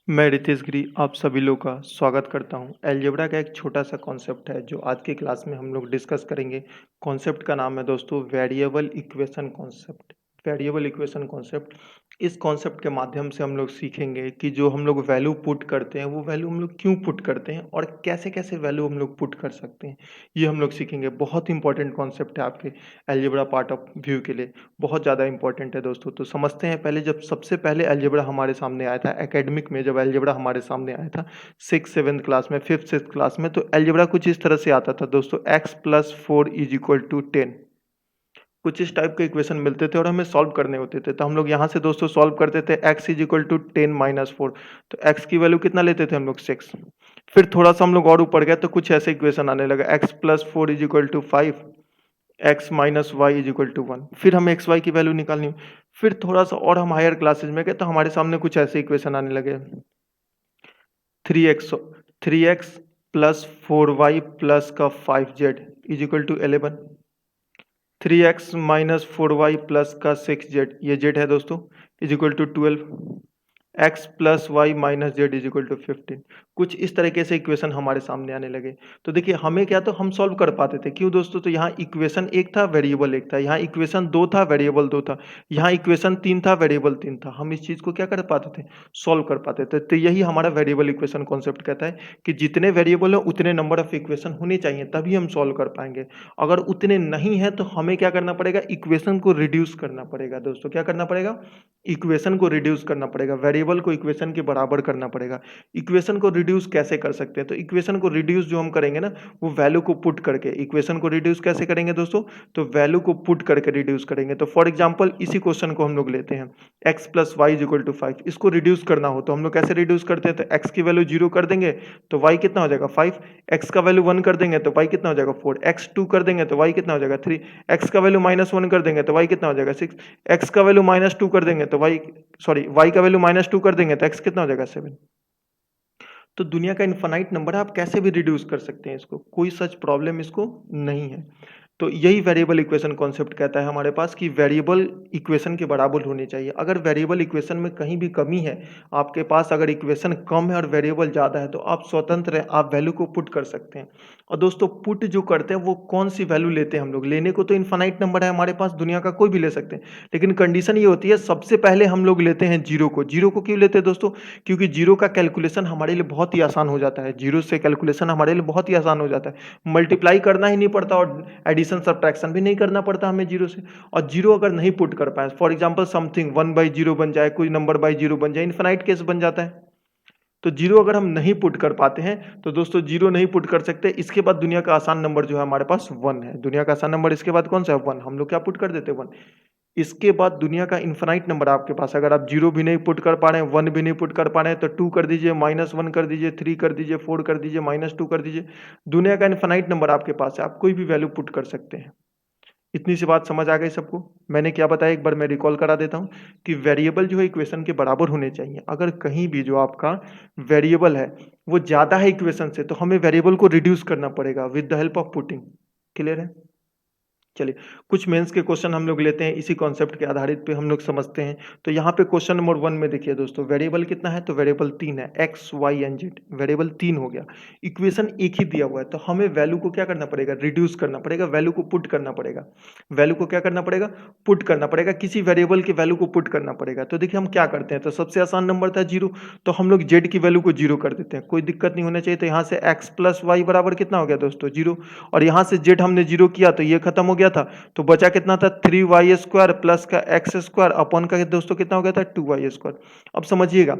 मैं रितेश गिरी आप सभी लोग का स्वागत करता हूं। अलजेब्रा का एक छोटा सा कॉन्सेप्ट है जो आज की क्लास में हम लोग डिस्कस करेंगे। कॉन्सेप्ट का नाम है दोस्तों variable equation concept. Variable equation concept, इस कॉन्सेप्ट के माध्यम से हम लोग सीखेंगे कि जो हम लोग वैल्यू पुट करते हैं वो वैल्यू हम लोग क्यों पुट करते हैं और कैसे कैसे वैल्यू हम लोग पुट कर सकते हैं, ये हम लोग सीखेंगे। बहुत इंपॉर्टेंट कॉन्सेप्ट है आपके अलजेब्रा पार्ट ऑफ व्यू के लिए, बहुत ज़्यादा इंपॉर्टेंट है दोस्तों। तो समझते हैं पहले, जब सबसे पहले अलजेब्रा हमारे सामने आया था एकेडमिक में, जब अलजेब्रा हमारे सामने आया था 6th 7th क्लास में, 5th 6th क्लास में, तो अलजेब्रा कुछ इस तरह से आता था दोस्तों, x+4 = 10। कुछ इस टाइप के इक्वेशन मिलते थे और हमें सॉल्व करने होते थे। तो हम लोग यहाँ से दोस्तों सॉल्व करते थे x = 10 - 4। तो x की वैल्यू कितना लेते थे हम लोग, 6। फिर थोड़ा सा हम लोग और ऊपर गए तो कुछ ऐसे इक्वेशन आने लगा, x+4 = 5, x - y = 1। फिर हमें एक्स वाई की वैल्यू निकालनी हो। फिर थोड़ा सा और हम हायर क्लासेस में गए तो हमारे सामने कुछ ऐसे इक्वेशन आने लगे, 3x + 4y + 5z = 11, 3x - 4y + 6z, ये z है दोस्तों, =12, x + y - z = 15। कुछ इस तरीके से इक्वेशन हमारे सामने आने लगे। तो देखिए हमें क्या, तो हम सॉल्व कर पाते थे। क्यों दोस्तों? तो यहाँ इक्वेशन एक था, वेरिएबल एक था, यहाँ इक्वेशन दो था, वेरिएबल दो था, यहाँ इक्वेशन तीन था, वेरिएबल तीन था। हम इस चीज़ को क्या कर पाते थे, सॉल्व कर पाते थे। तो यही हमारा वेरिएबल इक्वेशन कॉन्सेप्ट कहता है कि जितने वेरिएबल हो उतने नंबर ऑफ इक्वेशन होने चाहिए, तभी हम सॉल्व कर पाएंगे। अगर उतने नहीं है तो हमें क्या करना पड़ेगा, इक्वेशन को रिड्यूस करना पड़ेगा दोस्तों। क्या करना पड़ेगा? इक्वेशन को रिड्यूस करना पड़ेगा, वेरिएबल को इक्वेशन के बराबर करना पड़ेगा। इक्वेशन को रिड्यूस कैसे कर सकते हैं? तो इक्वेशन को रिड्यूस जो हम करेंगे ना, वो वैल्यू को पुट करके। इक्वेशन को रिड्यूस कैसे करेंगे दोस्तों? तो वैल्यू को पुट करके रिड्यूस करेंगे। तो फॉर एग्जांपल इसी क्वेश्चन को हम लोग लेते हैं, x + y = 5। इसको रिड्यूस करना हो तो हम लोग कैसे रिड्यूस करते हैं? तो x की वैल्यू 0 कर देंगे तो y कितना हो जाएगा, 5। x का वैल्यू 1 कर देंगे तो y कितना हो जाएगा, 4। x 2 कर देंगे तो y कितना हो जाएगा, 3। x का वैल्यू -1 कर देंगे तो y कितना हो जाएगा, 6। x का वैल्यू -2 कर देंगे तो y का वैल्यू -2 कर देंगे तो x कितना हो जाएगा, 7। तो दुनिया का इनफाइनाइट नंबर है, आप कैसे भी रिड्यूस कर सकते हैं इसको, कोई सच प्रॉब्लम इसको नहीं है। तो यही वेरिएबल इक्वेशन कॉन्सेप्ट कहता है हमारे पास कि वेरिएबल इक्वेशन के बराबर होनी चाहिए। अगर वेरिएबल इक्वेशन में कहीं भी कमी है, आपके पास अगर इक्वेशन कम है और वेरिएबल ज़्यादा है, तो आप स्वतंत्र हैं, आप वैल्यू को पुट कर सकते हैं। और दोस्तों पुट जो करते हैं वो कौन सी वैल्यू लेते हैं हम लोग? लेने को तो इनफाइनाइट नंबर है हमारे पास, दुनिया का कोई भी ले सकते हैं, लेकिन कंडीशन ये होती है सबसे पहले हम लोग लेते हैं जीरो को। जीरो को क्यों लेते हैं दोस्तों? क्योंकि जीरो का कैलकुलेशन हमारे लिए बहुत ही आसान हो जाता है। जीरो से कैलकुलेशन हमारे लिए बहुत ही आसान हो जाता है, मल्टीप्लाई करना ही नहीं पड़ता और एडिशन सब्ट्रैक्शन भी नहीं करना पड़ता हमें जीरो से। और जीरो अगर नहीं पुट कर पाए, फॉर एग्जांपल समथिंग 1/0 बन जाए, कोई नंबर बाई जीरो बन जाए, इनफाइनाइट केस बन जाता है। तो जीरो अगर हम नहीं पुट कर पाते हैं तो दोस्तों जीरो नहीं पुट कर सकते। इसके बाद दुनिया का आसान नंबर जो है हमारे पास 1 है। दुनिया का आसान नंबर इसके बाद कौन सा है, 1। हम लोग क्या पुट कर देते हैं, 1। इसके बाद दुनिया का इनफाइनाइट नंबर आपके पास, अगर आप जीरो भी नहीं पुट कर पा रहे हैं, 1 भी नहीं पुट कर पा रहे हैं, तो 2 कर दीजिए, -1 कर दीजिए, 3 कर दीजिए, 4 कर दीजिए, -2 कर दीजिए। दुनिया का इनफाइनाइट नंबर आपके पास है, आप कोई भी वैल्यू पुट कर सकते हैं। इतनी सी बात समझ आ गई सबको? मैंने क्या बताया, एक बार मैं रिकॉल करा देता हूँ कि वेरिएबल जो है इक्वेशन के बराबर होने चाहिए। अगर कहीं भी जो आपका वेरिएबल है वो ज़्यादा है इक्वेशन से, तो हमें वेरिएबल को रिड्यूस करना पड़ेगा with the help of putting. Clear है? चलिए, कुछ मेंस के क्वेश्चन हम लोग लेते हैं, इसी कॉन्सेप्ट के आधारित पे हम लोग समझते हैं। तो यहाँ पे क्वेश्चन नंबर 1 में देखिए दोस्तों, वेरिएबल कितना है? तो वेरिएबल 3 है, x y and z. Variable 3 हो गया, इक्वेशन एक ही दिया हुआ है, तो हमें वैल्यू को क्या करना पड़ेगा, रिड्यूस करना पड़ेगा, वैल्यू को पुट करना पड़ेगा। वैल्यू को क्या करना पड़ेगा, पुट करना पड़ेगा, किसी वेरिएबल की वैल्यू को पुट करना पड़ेगा। तो देखिए हम क्या करते हैं, तो सबसे आसान नंबर था जीरो, तो हम लोग जेड की वैल्यू को जीरो कर देते हैं, कोई दिक्कत नहीं होना चाहिए। तो यहाँ से एक्स प्लस वाई बराबर कितना हो गया दोस्तों, जीरो। और यहाँ से जेड हमने जीरो किया तो ये खत्म हो गया था, तो बचा कितना था, 3y² प्लस का x² अपॉन का दोस्तों कितना हो गया था, 2y²। अब समझिएगा,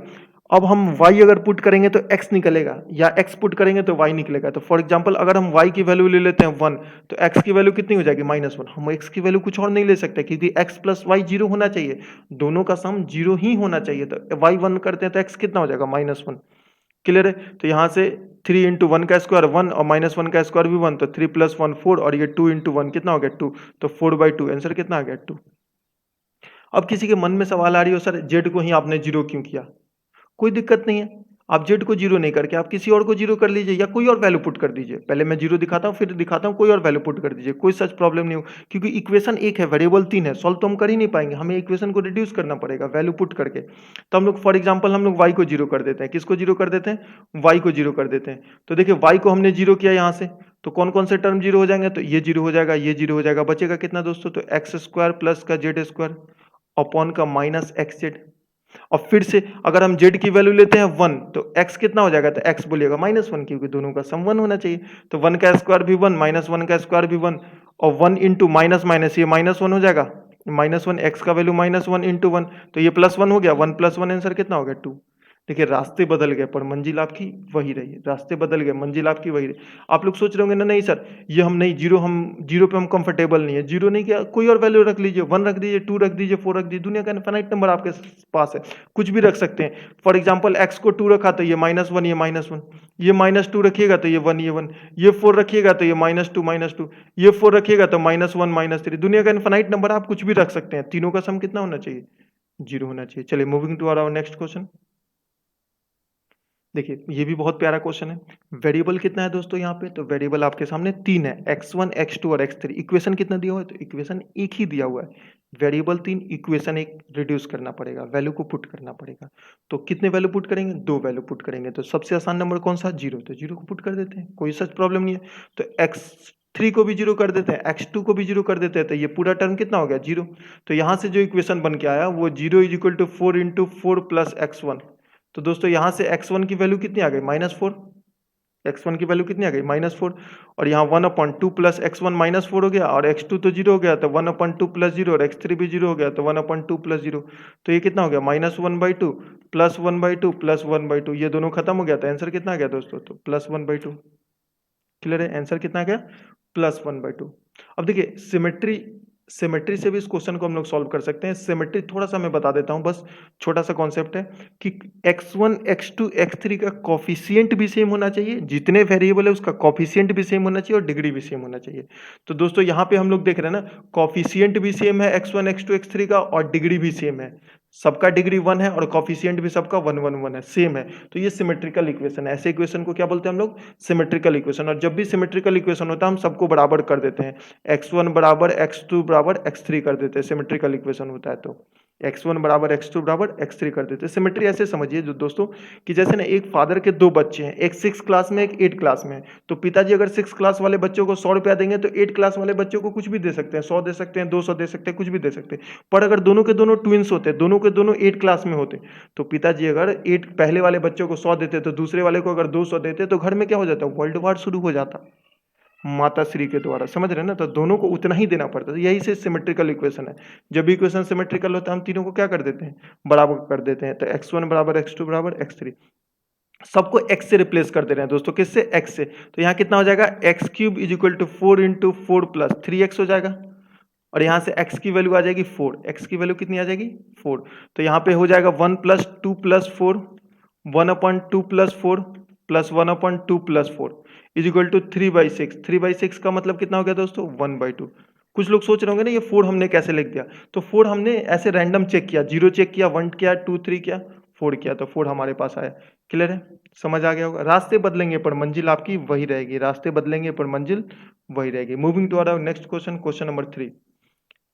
अब हम y अगर पुट करेंगे तो x निकलेगा, या x पुट करेंगे तो y निकलेगा। तो फॉर एग्जांपल अगर हम y की वैल्यू ले लेते हैं 1, तो x की वैल्यू कितनी हो जाएगी, -1। हम x की वैल्यू कुछ और नहीं ले सकते, क्योंकि x प्लस वाई जीरो होना चाहिए, दोनों का सम जीरो ही होना चाहिए। तो y 1 करते हैं तो x कितना हो जाएगा, -1। क्लियर है? तो यहाँ से 3 इंटू वन का स्क्वायर 1 और -1 का स्क्वायर भी 1, तो 3 + 1 4, और ये 2 इंटू वन कितना हो गया, 2। तो 4/2 आंसर कितना आ गया, 2। अब किसी के मन में सवाल आ रही हो, सर जेड को ही आपने जीरो क्यों किया? कोई दिक्कत नहीं है, आप जेड को जीरो नहीं करके आप किसी और को जीरो कर लीजिए या कोई और वैल्यू पुट कर दीजिए। पहले मैं जीरो दिखाता हूँ, फिर दिखाता हूँ कोई और वैल्यू पुट कर दीजिए, कोई सच प्रॉब्लम नहीं हो, क्योंकि इक्वेशन एक है, वेरिएबल 3 है, सॉल्व तो हम कर ही नहीं पाएंगे, हमें इक्वेशन को रिड्यूस करना पड़ेगा वैल्यू पुट करके। तो हम लोग फॉर एग्जाम्पल हम लोग वाई को जीरो कर देते हैं। किसको जीरो कर देते हैं? वाई को जीरो कर देते हैं। तो देखिए वाई को हमने जीरो किया यहाँ से, तो कौन कौन से टर्म जीरो हो जाएंगे? तो ये जीरो हो जाएगा, ये जीरो हो जाएगा, बचेगा कितना दोस्तों? तो एक्स स्क्वायर प्लस का जेड स्क्वायर अपॉन का माइनस एक्स जेड। और फिर से अगर हम z की वैल्यू लेते हैं 1 तो x कितना हो जाएगा? तो x बोलिएगा -1, क्योंकि दोनों का सम 1 होना चाहिए। तो 1 का स्क्वायर भी 1, -1 का स्क्वायर भी 1, और 1 इंटू माइनस माइनस ये -1 हो जाएगा, -1 x का वैल्यू -1 इंटू 1, तो ये +1 हो गया, 1 + 1 आंसर कितना हो गया? 2। देखिए रास्ते बदल गए पर मंजिल आपकी वही रही, रास्ते बदल गए मंजिल आपकी वही रही। आप लोग सोच रहे होंगे ना नहीं सर ये हम नहीं, जीरो पे हम कंफर्टेबल नहीं है, जीरो नहीं किया, कोई और वैल्यू रख लीजिए, 1 रख दीजिए, 2 रख दीजिए, 4 रख दीजिए, दुनिया का इनफाइनाइट नंबर आपके पास है, कुछ भी रख सकते हैं। फॉर एग्जाम्पल x को 2 रखा तो ये -1, ये -1, ये -2 रखिएगा तो ये 1, ये 1, ये 4 रखिएगा तो ये -2, -2, ये 4 रखिएगा तो -1, -3, दुनिया का इनफाइनाइट नंबर आप कुछ भी रख सकते हैं, तीनों का सम कितना होना चाहिए? जीरो होना चाहिए। चलिए moving to our next question. देखिए ये भी बहुत प्यारा क्वेश्चन है। वेरिएबल कितना है दोस्तों यहाँ पे? तो वेरिएबल आपके सामने 3 है, x1, x2 और x3। इक्वेशन कितना दिया हुआ है? तो इक्वेशन एक ही दिया हुआ है, वेरिएबल 3, इक्वेशन एक रिड्यूस करना पड़ेगा, वैल्यू को पुट करना पड़ेगा। तो कितने वैल्यू पुट करेंगे? 2 वैल्यू पुट करेंगे। तो सबसे आसान नंबर कौन सा? 0, तो 0 को पुट कर देते हैं, कोई सच प्रॉब्लम नहीं है। तो x3 को भी 0 कर देते हैं, x2 को भी 0 कर देते हैं, तो ये पूरा टर्म कितना हो गया? 0। तो यहाँ से जो इक्वेशन बन के आया वो 0 = 4 × 4 + x1। तो दोस्तों यहाँ से x1 की वैल्यू कितनी आ गई? -4। x1 की वैल्यू कितनी आ गई? -4। और यहाँ 1/2 + x1 -4 हो गया, और x2 तो 0 हो गया, तो 1/2 + 0, और x3 भी 0 हो गया, तो 1/2 + 0। तो ये कितना हो गया? -1/2 + 1/2 + 1/2, ये दोनों खत्म हो गया, तो आंसर कितना आ गया दोस्तों? तो +1/2। क्लियर है? आंसर कितना आ गया? +1/2। अब देखिए सिमेट्री से भी इस क्वेश्चन को हम लोग सॉल्व कर सकते हैं। सिमेट्री थोड़ा सा मैं बता देता हूं, बस छोटा सा कॉन्सेप्ट है कि x1, x2, x3 का कॉफिशिएंट भी सेम होना चाहिए, जितने वेरिएबल है उसका कॉफिशिएंट भी सेम होना चाहिए और डिग्री भी सेम होना चाहिए। तो दोस्तों यहाँ पे हम लोग देख रहे हैं ना, कॉफिशिएंट भी सेम है x1, x2, x3 का, और डिग्री भी सेम है, सबका डिग्री 1 है और कॉफिशिएंट भी सबका 1, 1, 1 है, सेम है। तो ये सिमेट्रिकल इक्वेशन है। ऐसे इक्वेशन को क्या बोलते हैं हम लोग? Symmetrical equation. और जब भी सिमेट्रिकल इक्वेशन होता है हम सबको बराबर कर देते हैं, x1 बराबर x2 बराबर x3 कर देते हैं, सिमेट्रिकल इक्वेशन होता है तो x1 बराबर x2 बराबर x3 कर देते हैं। सिमेट्री ऐसे समझिए जो दोस्तों कि जैसे ना एक फादर के 2 बच्चे हैं, एक 6 क्लास में, एक 8 क्लास में है। तो पिताजी अगर 6 क्लास वाले बच्चों को 100 रुपया देंगे तो 8 क्लास वाले बच्चों को कुछ भी दे सकते हैं, 100 दे सकते हैं, 200 दे सकते हैं, कुछ भी दे सकते हैं। पर अगर दोनों के दोनों ट्विंस होते, दोनों के दोनों 8 क्लास में होते, तो पिताजी अगर 8 पहले वाले बच्चों को 100 देते तो दूसरे वाले को अगर 200 देते तो घर में क्या हो जाता? वर्ल्ड वार शुरू हो जाता माता श्री के द्वारा। समझ रहे हैं ना? तो दोनों को उतना ही देना पड़ता है। यही से सिमेट्रिकल इक्वेशन है। जब भी इक्वेशन सिमेट्रिकल होता है हम तीनों को क्या कर देते हैं? बराबर कर देते हैं। तो x1 बराबर x2 बराबर x3, सबको x से रिप्लेस कर दे रहे हैं दोस्तों। किससे? x से। तो यहाँ कितना हो जाएगा? x³ = 4 × 4 + 3x हो जाएगा, और यहाँ से x की वैल्यू आ जाएगी 4। x की वैल्यू कितनी आ जाएगी? 4। तो यहाँ पे हो जाएगा 1 + 2 + 4, 1/2 + 4 + 1/2 + 4 = 3/6। 3/6 का मतलब कितना हो गया दोस्तों? 1/2। कुछ लोग सोच रहे होंगे ना ये 4 हमने कैसे लिख दिया? तो 4 हमने ऐसे रैंडम चेक किया, 0 चेक किया, 1 किया, 2 3 किया, 4 किया, तो 4 हमारे पास आया। क्लियर है? समझ आ गया होगा। रास्ते बदलेंगे पर मंजिल आपकी वही रहेगी, रास्ते बदलेंगे पर मंजिल वही रहेगी। Moving to our next question, question number 3।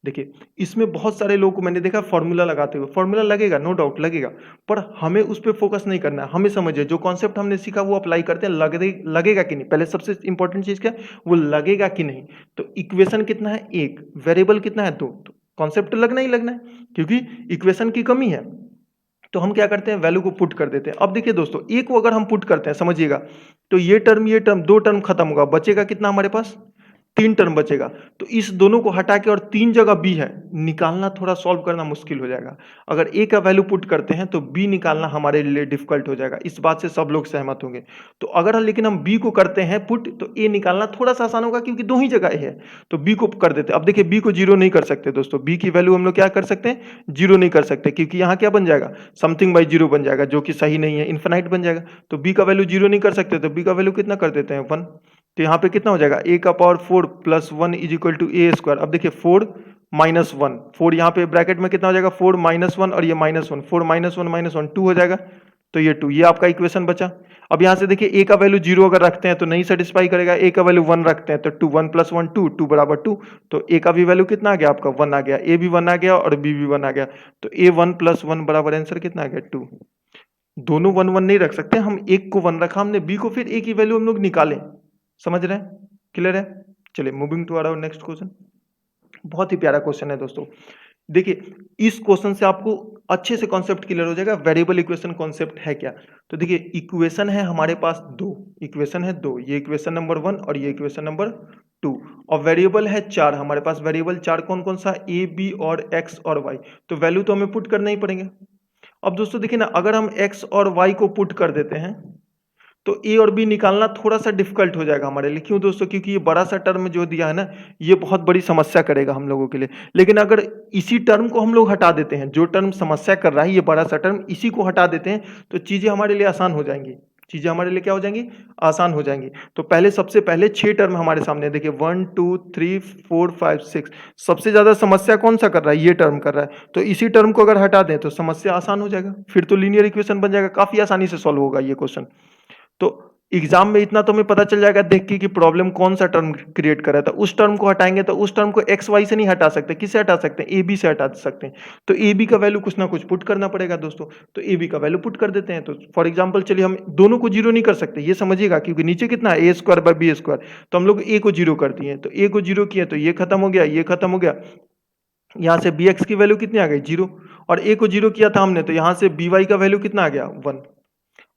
देखिए इसमें बहुत सारे लोगों को मैंने देखा फॉर्मूला लगाते हुए। फॉर्मूला लगेगा, नो डाउट लगेगा, पर हमें उस पर फोकस नहीं करना है। हमें समझिए जो कॉन्सेप्ट हमने सीखा वो अप्लाई करते हैं, लगेगा कि नहीं। पहले सबसे इंपॉर्टेंट चीज क्या है? वो लगेगा कि नहीं। तो इक्वेशन कितना है? 1, वेरिएबल कितना है? 2। तो कॉन्सेप्ट लगना ही लगना है, क्योंकि इक्वेशन की कमी है। तो हम क्या करते हैं? वैल्यू को पुट कर देते हैं। अब देखिए दोस्तों, एक को अगर हम पुट करते हैं, समझिएगा, तो ये टर्म 2 टर्म खत्म होगा, बचेगा कितना हमारे पास? 3 टर्म बचेगा। तो इस दोनों को हटा के, और 3 जगह बी है, निकालना थोड़ा सॉल्व करना मुश्किल हो जाएगा। अगर ए का वैल्यू पुट करते हैं तो बी निकालना हमारे लिए डिफिकल्ट हो जाएगा। इस बात से सब लोग सहमत होंगे। तो अगर लेकिन हम बी को करते हैं पुट, तो ए निकालना थोड़ा सा आसान होगा, क्योंकि 2 ही जगह ए है। तो बी को कर देते हैं। अब देखिए बी को 0 नहीं कर सकते दोस्तों, बी की वैल्यू हम लोग क्या कर सकते हैं? 0 नहीं कर सकते, क्योंकि यहाँ क्या बन जाएगा? समथिंग बाई 0 बन जाएगा, जो कि सही नहीं है, इन्फिनाइट बन जाएगा। तो बी का वैल्यू 0 नहीं कर सकते, तो बी का वैल्यू कितना कर देते हैं? 1। तो यहाँ पे कितना हो जाएगा? a⁴ + 1 = a²। अब देखिए 4 - 1, 4 यहाँ पे ब्रैकेट में कितना हो जाएगा? 4 - 1, और ये -1, 4 - 1 - 1 2 हो जाएगा। तो ये 2, ये आपका इक्वेशन बचा। अब यहां से देखिए a का वैल्यू 0 अगर रखते हैं तो नहीं सेटिस्फाई करेगा, a का वैल्यू 1 रखते हैं तो 2, 1 + 1 2, 2 बराबर 2, तो a का भी वैल्यू कितना आ गया आपका 1 आ गया, a भी 1 आ गया और b भी 1 आ गया, तो a 1 + 1 बराबर आंसर कितना आ गया 2। दोनों 1 1 नहीं रख सकते, हम एक को 1 रखा हमने, b को फिर a की वैल्यू हम लोग निकालें। समझ रहे हैं? क्लियर है? चलिए moving to our next question. बहुत ही प्यारा क्वेश्चन है दोस्तों। देखिए इस क्वेश्चन से आपको अच्छे से कॉन्सेप्ट क्लियर हो जाएगा वेरिएबल इक्वेशन कॉन्सेप्ट है क्या। तो देखिए इक्वेशन है हमारे पास दो, इक्वेशन है दो, ये इक्वेशन नंबर 1 और ये इक्वेशन नंबर 2, और वेरिएबल है 4 हमारे पास। वेरिएबल 4 कौन कौन सा, ए बी और एक्स और वाई, तो वैल्यू तो हमें पुट करना ही पड़ेंगे। अब दोस्तों देखिए ना, अगर हम एक्स और वाई को पुट कर देते हैं तो ए और बी निकालना थोड़ा सा डिफिकल्ट हो जाएगा हमारे लिए। क्यों दोस्तों? क्योंकि ये बड़ा सा टर्म जो दिया है ना, ये बहुत बड़ी समस्या करेगा हम लोगों के लिए। लेकिन अगर इसी टर्म को हम लोग हटा देते हैं, जो टर्म समस्या कर रहा है ये बड़ा सा टर्म, इसी को हटा देते हैं तो चीजें हमारे लिए आसान हो जाएंगी। चीजें हमारे लिए क्या हो जाएंगी? आसान हो जाएंगी। तो पहले सबसे पहले 6 टर्म हमारे सामने देखिए, 1 2 3 4 5 6, सबसे ज्यादा समस्या कौन सा कर रहा है? ये टर्म कर रहा है। तो इसी टर्म को अगर हटा दें तो समस्या आसान हो जाएगा, फिर तो लीनियर इक्वेशन बन जाएगा, काफी आसानी से सॉल्व होगा ये क्वेश्चन। तो एग्जाम में इतना तो हमें पता चल जाएगा देख के कि प्रॉब्लम कौन सा टर्म क्रिएट कर रहा था। उस टर्म को हटाएंगे तो उस टर्म को एक्स वाई से नहीं हटा सकते, किससे हटा सकते हैं? ए बी से हटा सकते हैं। तो ए बी का वैल्यू कुछ ना कुछ पुट करना पड़ेगा दोस्तों, तो ए बी का वैल्यू पुट कर देते हैं। तो फॉर एग्जाम्पल चलिए, हम दोनों को जीरो नहीं कर सकते, ये समझिएगा, क्योंकि नीचे कितना है a² / b², तो हम लोग ए को जीरो कर दिए, तो ए को जीरो किए तो ये खत्म हो गया, ये खत्म हो गया। यहाँ से bx की वैल्यू कितनी आ गई? 0, और a को जीरो किया था हमने, तो यहाँ से by का वैल्यू कितना आ गया? 1।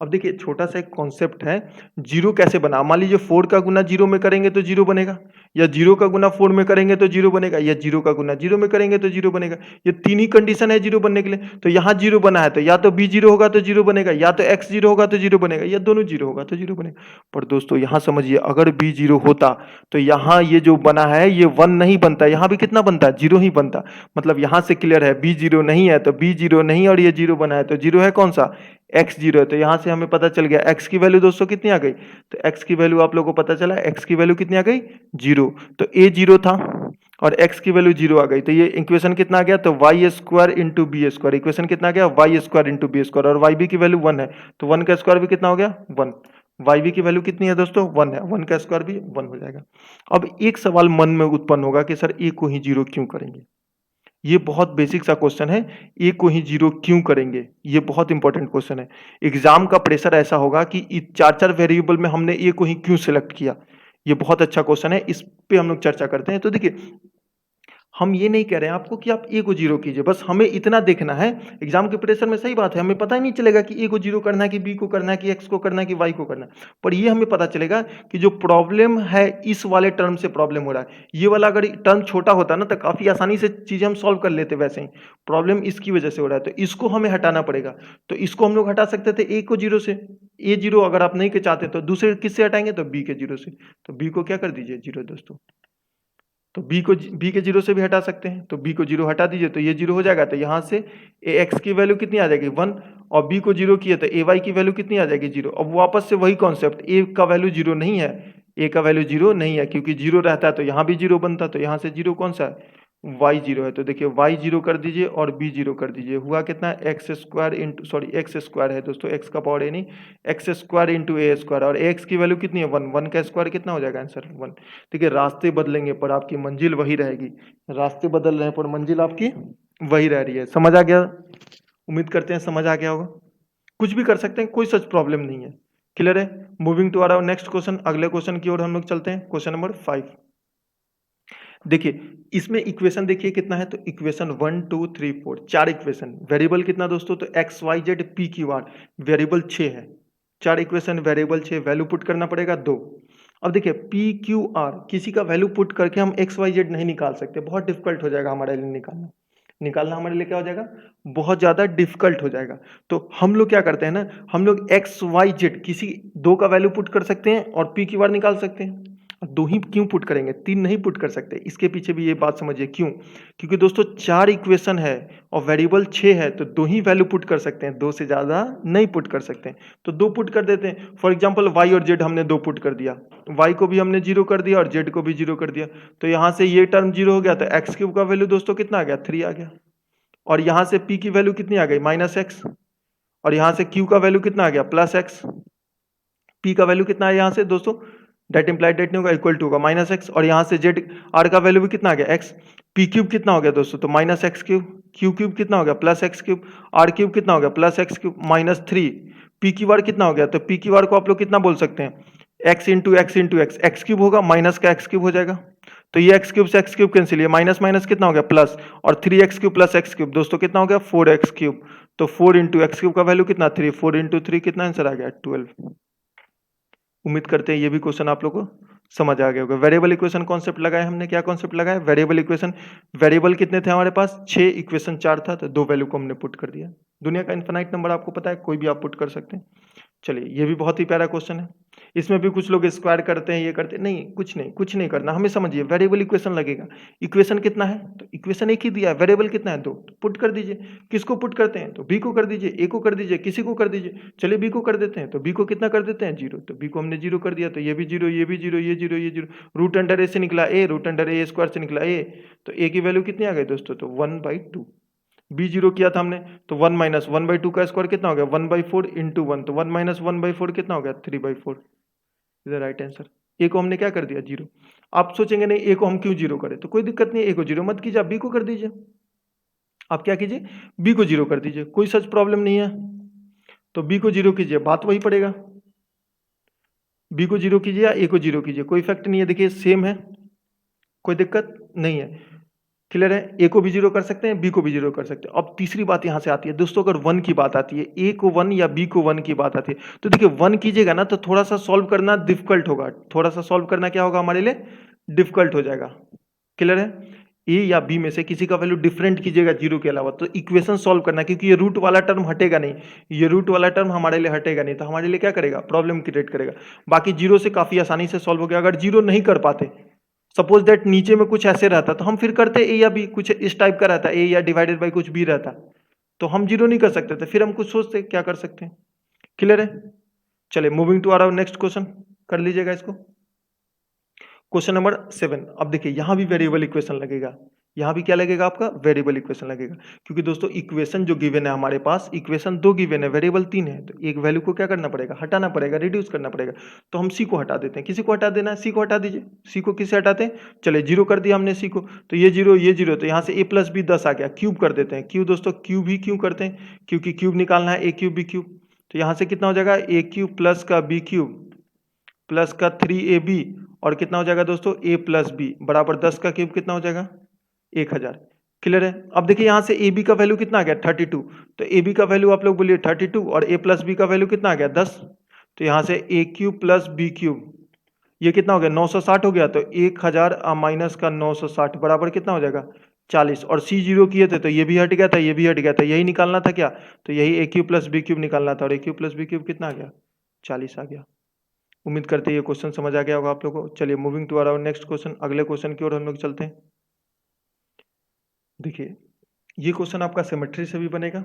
अब देखिए छोटा सा एक कॉन्सेप्ट है, जीरो कैसे बना। मान लीजिए 4 का गुना जीरो में करेंगे तो जीरो बनेगा, या जीरो का गुना 4 में करेंगे तो जीरो बनेगा, या जीरो का गुना जीरो में करेंगे तो जीरो बनेगा। ये तीन ही कंडीशन है जीरो बनने के लिए। तो यहाँ जीरो बना है तो या तो बी जीरो होगा तो जीरो बनेगा, या तो एक्स जीरो होगा तो जीरो बनेगा, या दोनों जीरो होगा तो जीरो बनेगा। पर दोस्तों यहाँ समझिए, अगर बी जीरो होता तो यहाँ ये जो बना है ये 1 नहीं बनता, यहाँ भी कितना बनता है? जीरो ही बनता। मतलब यहाँ से क्लियर है, बी जीरो नहीं है तो बी जीरो नहीं, और ये जीरो बना है तो जीरो है कौन सा? x जीरो है। तो यहां से हमें पता चल गया x की वैल्यू दोस्तों कितनी आ गई? तो x की वैल्यू आप लोगों को पता चला, x की वैल्यू कितनी आ गई? 0। तो a जीरो था और x की वैल्यू 0 आ गई, तो ये इक्वेशन कितना आ गया? तो y² × b², इक्वेशन कितना आ गया? y² × b², और yb की वैल्यू 1 है, तो 1 का स्क्वायर भी कितना हो गया? 1। yb की वैल्यू कितनी है दोस्तों? 1 है, 1 का स्क्वायर भी 1 हो जाएगा। अब एक सवाल मन में उत्पन्न होगा कि सर a को ही 0 क्यों करेंगे? ये बहुत बेसिक सा क्वेश्चन है, ए को ही जीरो क्यों करेंगे? ये बहुत इंपॉर्टेंट क्वेश्चन है। एग्जाम का प्रेशर ऐसा होगा कि 4 वेरिएबल में हमने ए को ही क्यों सिलेक्ट किया? ये बहुत अच्छा क्वेश्चन है, इस पे हम लोग चर्चा करते हैं। तो देखिए, हम ये नहीं कह रहे हैं आपको कि आप ए को जीरो कीजिए, बस हमें इतना देखना है। एग्जाम के प्रेशर में सही बात है, हमें पता ही नहीं चलेगा कि ए को जीरो करना है, कि बी को करना है, कि एक्स को करना है, कि वाई को करना है। पर ये हमें पता चलेगा कि जो प्रॉब्लम है इस वाले टर्म से प्रॉब्लम हो रहा है। ये वाला अगर टर्म छोटा होता ना तो काफी आसानी से चीजें हम सॉल्व कर लेते, वैसे ही प्रॉब्लम इसकी वजह से हो रहा है, तो इसको हमें हटाना पड़ेगा। तो इसको हम लोग हटा सकते थे ए को जीरो से, ए जीरो अगर आप नहीं के चाहते तो दूसरे किससे हटाएंगे? तो बी के जीरो से। तो बी को क्या कर दीजिए? जीरो दोस्तों। तो बी के जीरो से भी हटा सकते हैं, तो बी को जीरो हटा दीजिए तो ये जीरो हो जाएगा। तो यहाँ से ए एक्स की वैल्यू कितनी आ जाएगी? 1, और बी को जीरो किए तो ए वाई की वैल्यू कितनी आ जाएगी? 0। अब वापस से वही कॉन्सेप्ट, ए का वैल्यू जीरो नहीं है, ए का वैल्यू जीरो नहीं है, क्योंकि जीरो रहता है तो यहाँ भी जीरो बनता, तो यहाँ से जीरो कौन सा है? वाई जीरो है। तो देखिए वाई जीरो कर दीजिए और बी जीरो कर दीजिए, हुआ कितना? एक्स स्क्वायर है दोस्तों, एक्स का पावर ए नहीं, x² × a², और x की वैल्यू कितनी है? 1, 1 का स्क्वायर कितना हो जाएगा? आंसर 1। देखिए रास्ते बदलेंगे पर आपकी मंजिल वही रहेगी, रास्ते बदल रहे हैं पर मंजिल आपकी वही रह रही है। समझ आ गया? उम्मीद करते हैं समझ आ गया होगा। कुछ भी कर सकते हैं, कोई सच प्रॉब्लम नहीं है। क्लियर है? Moving to our next question, अगले क्वेश्चन की ओर हम लोग चलते हैं। Question number 5। देखिए इसमें इक्वेशन देखिए कितना है, तो इक्वेशन 1 2 3 4, 4 इक्वेशन। वेरिएबल कितना दोस्तों? तो x y z p q r, variable 6 है। 4 इक्वेशन, वेरिएबल 6, वैल्यू पुट करना पड़ेगा 2। अब देखिए पी क्यू आर, किसी का वैल्यू पुट करके हम एक्स वाई जेड नहीं निकाल सकते, बहुत डिफिकल्ट हो जाएगा हमारे लिए निकालना हमारे लिए क्या हो जाएगा? बहुत ज्यादा डिफिकल्ट हो जाएगा। तो हम लोग क्या करते हैं ना, हम लोग एक्स वाई जेड किसी दो का वैल्यू पुट कर सकते हैं और पी क्यू आर निकाल सकते हैं। दो ही क्यों पुट करेंगे? 3 नहीं पुट कर सकते। इसके पीछे भी ये बात समझिए क्यों। क्योंकि दोस्तों 4 इक्वेशन है और वेरिएबल 6 है, तो 2 ही वैल्यू पुट कर सकते हैं, 2 से ज्यादा नहीं पुट कर सकते हैं। तो 2 पुट कर देते हैं। फॉर एग्जांपल y और z हमने 2 पुट कर दिया, y को भी हमने 0 कर दिया और z को भी 0 कर दिया। तो यहां से ये टर्म 0 हो गया, तो x³ का वैल्यू दोस्तों कितना आ गया? 3 आ गया। और यहां से p की वैल्यू कितनी आ गई? -x। और यहाँ से Q का वैल्यू कितना आ गया प्लस एक्स, P का वैल्यू कितना है यहाँ से दोस्तों, डेट इम्प्लाइड डेट नहीं होगा, इक्वल टू होगा माइनस एक्स, और यहाँ से जेड आर का वैल्यू भी कितना आ गया एक्स, पी क्यूब कितना हो गया दोस्तों, तो minus x cube, q cube कितना हो गया plus x cube, r cube कितना हो गया plus x cube minus 3, p q r कितना हो गया, तो पी क्यू आर को आप लोग कितना बोल सकते हैं, x into x into x, x cube होगा माइनस का एक्स क्यूब हो जाएगा, तो ये एक्स क्यूब से एक्स क्यूब कैंसिल, ये माइनस माइनस कितना हो गया प्लस, और 3x cube plus x cube दोस्तों कितना हो गया 4x क्यूब, तो 4 इंटू एक्स क्यूब का वैल्यू कितना 3, 4 इंटू 3 कितना आंसर आ गया 12। उम्मीद करते हैं ये भी क्वेश्चन आप लोगों को समझ आ गया होगा। वेरिएबल इक्वेशन कॉन्सेप्ट लगाया हमने, क्या कॉन्सेप्ट लगाया वेरिएबल इक्वेशन, वेरिएबल कितने थे हमारे पास 6, इक्वेशन 4 था, तो 2 वैल्यू को हमने पुट कर दिया। दुनिया का इनफाइनाइट नंबर आपको पता है, कोई भी आप पुट कर सकते हैं। चलिए ये भी बहुत ही प्यारा क्वेश्चन है, इसमें भी कुछ लोग स्क्वायर करते हैं, ये करते हैं, नहीं कुछ नहीं करना, हमें समझिए वेरिएबल इक्वेशन लगेगा, इक्वेशन कितना है तो इक्वेशन एक ही दिया है, वेरिएबल कितना है 2, तो पुट कर दीजिए, किसको पुट करते हैं तो बी को कर दीजिए, ए को कर दीजिए, किसी को कर दीजिए, चलिए बी को कर देते हैं, तो बी को कितना कर देते हैं 0, तो बी को हमने 0 कर दिया, तो ये भी 0, ये भी 0, ये 0, ये 0, रूट अंडर ए से निकला ए, रूट अंडर ए स्क्वायर से निकला ए, तो ए की वैल्यू कितनी आ गई दोस्तों, तो 1/2, बी 0 किया था हमने, तो 1 माइनस 1/2 का स्क्वायर कितना हो गया 1/4 इंटू 1, तो 1 माइनस 1/4 कितना हो गया 3/4, इज द राइट आंसर। ए को हमने क्या कर दिया 0। आप सोचेंगे नहीं ए को हम क्यों 0 करें, तो कोई दिक्कत नहीं है, ए को 0 मत कीजिए, आप बी को कर दीजिए, आप क्या कीजिए बी को 0 कर दीजिए, कोई सच प्रॉब्लम नहीं है, तो बी को 0 कीजिए, बात वही पड़ेगा, बी को 0 कीजिए या ए को 0 कीजिए, कोई इफेक्ट नहीं है, देखिए सेम है, कोई दिक्कत नहीं है, क्लियर है। ए को भी 0 कर सकते हैं, बी को भी 0 कर सकते हैं। अब तीसरी बात यहां से आती है दोस्तों, अगर 1 की बात आती है, ए को 1 या बी को 1 की बात आती है, तो देखिए 1 कीजिएगा ना तो थोड़ा सा सॉल्व करना डिफिकल्ट होगा, थोड़ा सा सॉल्व करना क्या होगा हमारे लिए डिफिकल्ट हो जाएगा, क्लियर है। ए या बी में से किसी का वैल्यू डिफरेंट कीजिएगा 0 के अलावा, तो इक्वेशन सॉल्व करना, क्योंकि ये रूट वाला टर्म हटेगा नहीं, ये रूट वाला टर्म हमारे लिए हटेगा नहीं, तो हमारे लिए क्या करेगा प्रॉब्लम क्रिएट करेगा। बाकी 0 से काफी आसानी से सॉल्व हो गया। अगर 0 नहीं कर पाते, सपोज दैट नीचे में कुछ ऐसे रहता, तो हम फिर करते ए या बी, कुछ इस टाइप का रहता, ए या डिवाइडेड बाई कुछ बी रहता, तो हम 0 नहीं कर सकते थे, फिर हम कुछ सोचते क्या कर सकते हैं, क्लियर है। चलिए moving to our next question, कर लीजिएगा इसको, क्वेश्चन नंबर 7। अब देखिए यहां भी वेरिएबल इक्वेशन लगेगा, यहां भी क्या लगेगा आपका वेरिएबल इक्वेशन लगेगा, क्योंकि दोस्तों इक्वेशन जो गिवन है हमारे पास, इक्वेशन 2 गिवन है, वेरिएबल 3 है, तो एक वैल्यू को क्या करना पड़ेगा हटाना पड़ेगा, रिड्यूस करना पड़ेगा, तो हम सी को हटा देते हैं। किसी को हटा देना है, सी को हटा दीजिए, सी को किससे हटाते हैं, चलिए 0 कर दिया हमने सी को, तो ये 0 ये 0, तो यहाँ से a प्लस बी 10 आ गया, क्यूब कर देते हैं, क्यूब दोस्तों क्यूब ही क्यों करते हैं, क्योंकि क्यूब निकालना है, a क्यूब बी क्यूब, तो यहाँ से कितना हो जाएगा a क्यूब प्लस का बी क्यूब प्लस का 3ab, और कितना हो जाएगा दोस्तों a प्लस बी बराबर 10 का क्यूब कितना हो जाएगा 1000, क्लियर है। अब देखिए यहाँ से ab का वैल्यू कितना आ गया 32, तो ab का वैल्यू आप लोग बोलिए 32, और a प्लस बी का वैल्यू कितना आ गया 10, तो यहाँ से a cube plus b cube, ये कितना हो गया 960 हो गया, तो 1000 माइनस का 960 बराबर कितना हो जाएगा 40, और c 0 किए थे तो ये भी हट गया था, ये भी हट गया था, यही निकालना था क्या, तो यही a cube plus b cube निकालना था, और a cube plus b cube कितना आ गया 40 आ गया। उम्मीद करते हैं ये क्वेश्चन समझ आ गया होगा आप लोगों को। चलिए moving to our next question, अगले क्वेश्चन की ओर हम लोग चलते हैं। देखिए ये क्वेश्चन आपका सिमेट्री से भी बनेगा,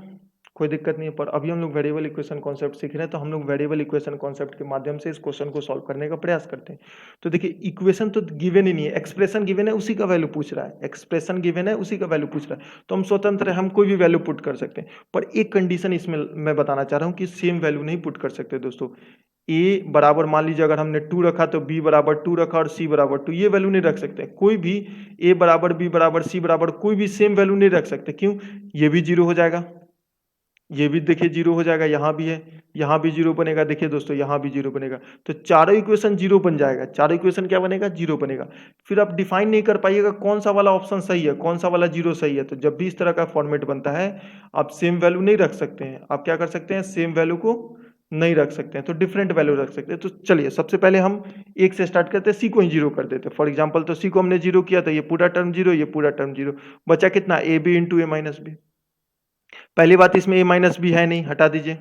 कोई दिक्कत नहीं है, पर अभी हम लोग वेरिएबल इक्वेशन कॉन्सेप्ट सीख रहे हैं, तो हम लोग वेरिएबल इक्वेशन कॉन्सेप्ट के माध्यम से इस क्वेश्चन को सॉल्व करने का प्रयास करते हैं। तो देखिए इक्वेशन तो गिवन ही नहीं है, एक्सप्रेशन गिवन है, उसी का वैल्यू पूछ रहा है, एक्सप्रेशन गिवन है, उसी का वैल्यू पूछ रहा है, तो हम स्वतंत्र है, हम कोई भी वैल्यू पुट कर सकते हैं, पर एक कंडीशन इसमें मैं बताना चाह रहा हूँ कि सेम वैल्यू नहीं पुट कर सकते दोस्तों। a बराबर मान लीजिए अगर हमने 2 रखा, तो b बराबर 2 रखा, और c बराबर 2, ये वैल्यू नहीं रख सकते, कोई भी a बराबर b बराबर c बराबर कोई भी सेम वैल्यू नहीं रख सकते, क्यों, ये भी 0 हो जाएगा, ये भी देखिए 0 हो जाएगा, यहाँ भी है, यहाँ भी 0 बनेगा, देखिए दोस्तों यहाँ भी 0 बनेगा, तो चारों इक्वेशन 0 बन जाएगा, चारों इक्वेशन क्या बनेगा 0 बनेगा। फिर आप डिफाइन नहीं कर पाइएगा कौन सा वाला ऑप्शन सही है, कौन सा वाला 0 सही है, तो जब भी इस तरह का फॉर्मेट बनता है आप सेम वैल्यू नहीं रख सकते हैं, आप क्या कर सकते हैं सेम वैल्यू को नहीं रख सकते हैं, तो डिफरेंट वैल्यू रख सकते हैं। तो चलिए सबसे पहले हम एक से स्टार्ट करते हैं, सी को ही 0 कर देते हैं, फॉर एग्जांपल तो सी को हमने 0 किया, तो ये पूरा टर्म 0, ये पूरा टर्म 0, बचा कितना a B into A minus b. पहली बात इसमें a माइनस बी है नहीं, हटा दीजिए,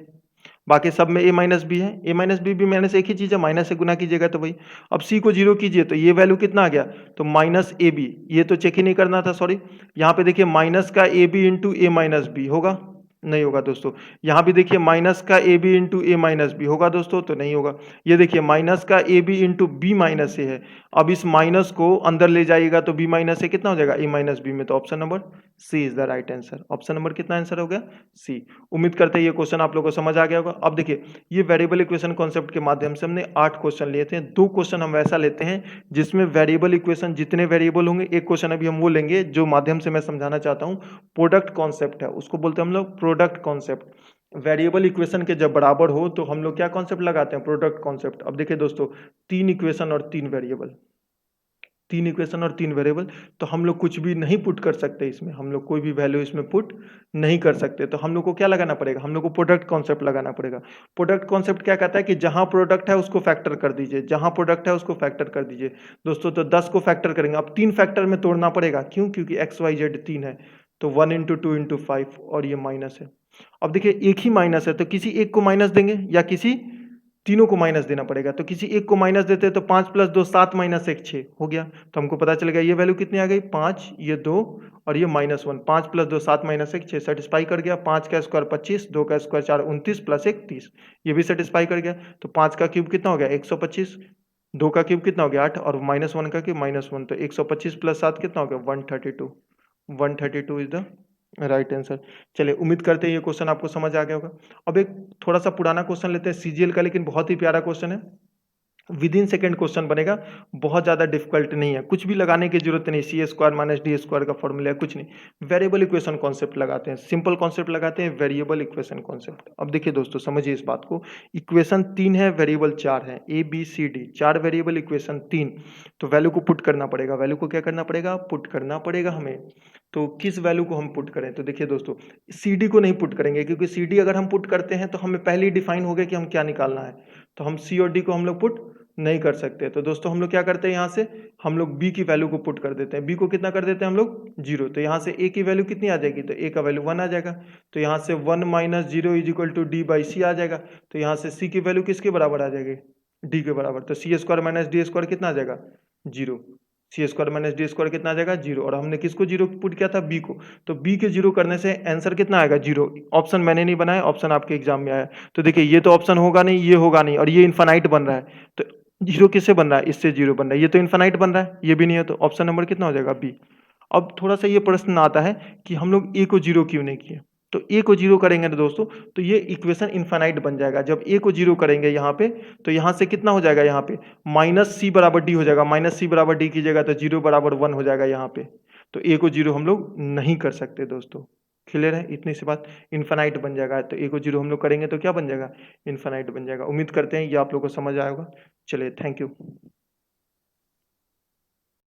बाकी सब में a माइनस बी है, a माइनस बी भी माइनस एक ही चीज है, माइनस से गुना कीजिएगा तो वही। अब c को 0 कीजिए, तो ये वैल्यू कितना आ गया, तो माइनस ए बी, ये तो चेक ही नहीं करना था, सॉरी, यहाँ पे देखिए माइनस का A B into A minus B होगा, नहीं होगा दोस्तों। यहाँ भी देखिए माइनस का A B into A minus B होगा दोस्तों, तो नहीं होगा। ये देखिए माइनस का A B into B minus A है, अब इस माइनस को अंदर ले जाइएगा तो बी माइनस ए कितना हो जाएगा ए माइनस बी में, तो option number C is the right answer. Option number कितना आंसर हो गया? सी। उम्मीद करते हैं ये क्वेश्चन आप लोगों को समझ आ गया होगा। अब देखिए ये वेरिएबल इक्वेशन कॉन्सेप्ट के माध्यम से हमने 8 क्वेश्चन लिए थे। 2 क्वेश्चन हम वैसा लेते हैं जिसमें वेरिएबल इक्वेशन जितने वेरिएबल होंगे, एक क्वेश्चन अभी हम वो लेंगे जो माध्यम से मैं समझाना चाहता हूँ। प्रोडक्ट कॉन्सेप्ट है, उसको बोलते हैं हम लोग प्रोडक्ट कॉन्सेप्ट। वेरिएबल इक्वेशन के जब बराबर हो तो हम लोग क्या कॉन्सेप्ट लगाते हैं? Product concept. अब देखिए दोस्तों 3 इक्वेशन और 3 वेरिएबल, 3 इक्वेशन और 3 वेरिएबल, तो हम लोग कुछ भी नहीं पुट कर सकते इसमें, हम लोग कोई भी वैल्यू इसमें पुट नहीं कर सकते। तो हम लोग को क्या लगाना पड़ेगा? हम लोग को प्रोडक्ट कॉन्सेप्ट लगाना पड़ेगा। प्रोडक्ट कॉन्सेप्ट क्या कहता है कि जहां प्रोडक्ट है उसको फैक्टर कर दीजिए, जहां प्रोडक्ट है उसको फैक्टर कर दीजिए। दोस्तों तो 10 को फैक्टर करेंगे, अब 3 फैक्टर में तोड़ना पड़ेगा। क्यों? क्योंकि एक्स वाई जेड 3 है, तो 1 इंटू 2 इंटू 5 और ये माइनस है। अब देखिए एक ही माइनस है तो किसी एक को माइनस देंगे या किसी तीनों को माइनस देना पड़ेगा। तो किसी एक को माइनस देते हैं तो 5 प्लस 2 7 माइनस 1 6 हो गया। तो हमको पता चल गया ये वैल्यू कितनी आ गई? 5, ये 2 और ये -1। 5 प्लस 2 7 माइनस 1 6 सेटिस्फाई कर गया। 5 का स्क्वायर 25, 2 का स्क्वायर 4 29 प्लस 1 30, ये भी सेटिस्फाई कर गया। तो 5 का क्यूब कितना हो गया? 125, 2 का क्यूब कितना हो गया? 8 और -1 का क्यूब -1, तो 125 प्लस 7 कितना हो गया? 132। 132 इज द राइट आंसर। चलिए उम्मीद करते हैं ये क्वेश्चन आपको समझ आ गया होगा। अब एक थोड़ा सा पुराना क्वेश्चन लेते हैं सीजीएल का, लेकिन बहुत ही प्यारा क्वेश्चन है। विद इन सेकंड क्वेश्चन बनेगा, बहुत ज़्यादा डिफिकल्ट नहीं है, कुछ भी लगाने की जरूरत नहीं। सी स्क्वायर माइनस डी स्क्वायर का फॉर्मूला है, कुछ नहीं। वेरिएबल इक्वेशन कॉन्सेप्ट लगाते हैं, सिंपल कॉन्सेप्ट लगाते हैं, वेरिएबल इक्वेशन कॉन्सेप्ट। अब देखिए दोस्तों समझिए इस बात को, इक्वेशन 3 है, वेरिएबल 4 है, a b c d, 4 variable equation 3। तो वैल्यू को पुट करना पड़ेगा, वैल्यू को क्या करना पड़ेगा? पुट करना पड़ेगा हमें। तो किस वैल्यू को हम पुट करें? तो देखिए दोस्तों सी डी को नहीं पुट करेंगे, क्योंकि सी डी अगर हम पुट करते हैं तो हमें पहले ही डिफाइन हो गया कि हम क्या निकालना है। तो हम सी और डी को हम लोग पुट नहीं कर सकते। तो दोस्तों हम लोग क्या करते हैं, यहाँ से हम लोग b की वैल्यू को पुट कर देते हैं। b को कितना कर देते हैं हम लोग? 0। तो यहाँ से a की वैल्यू कितनी आ जाएगी? तो a का वैल्यू 1 आ जाएगा। तो यहाँ से 1 minus 0 is equal to D by C आ जाएगा। तो यहाँ से c की वैल्यू किसके बराबर आ जाएगी? d के बराबर। तो सी स्क्वायर माइनस डी स्क्वायर कितना आ जाएगा? 0। सी स्क्वायर माइनस डी स्क्वायर कितना आ जाएगा? 0। और हमने किसको 0 पुट किया था? b को। तो b के 0 करने से आंसर कितना आएगा? 0। ऑप्शन मैंने नहीं बनाया, ऑप्शन आपके एग्जाम में आया। तो देखिए ये तो ऑप्शन होगा नहीं, ये होगा नहीं, और ये इनफाइनाइट बन रहा है। तो 0 किससे बन रहा है? इससे 0 बन रहा है। ये तो इनफाइनाइट बन रहा है, ये भी नहीं है, तो ऑप्शन नंबर कितना हो जाएगा? बी। अब थोड़ा सा ये प्रश्न आता है कि हम लोग a को 0 क्यों नहीं किए? तो a को 0 करेंगे ना दोस्तों, तो ये इक्वेशन इनफाइनाइट बन जाएगा। जब a को 0 करेंगे यहाँ पे, तो यहाँ से कितना हो जाएगा? यहाँ पे माइनस सी बराबर डी हो जाएगा। माइनस सी बराबर डी कीजिएगा तो 0 बराबर 1 हो जाएगा यहाँ पे। तो a को 0 हम लोग नहीं कर सकते दोस्तों। क्लियर है? इतनी सी बात, इनफाइनाइट बन जाएगा। तो a को 0 हम लोग करेंगे तो क्या बन जाएगा? इनफाइनाइट बन जाएगा। उम्मीद करते हैं ये आप लोग को समझ आया होगा। चलिए थैंक यू।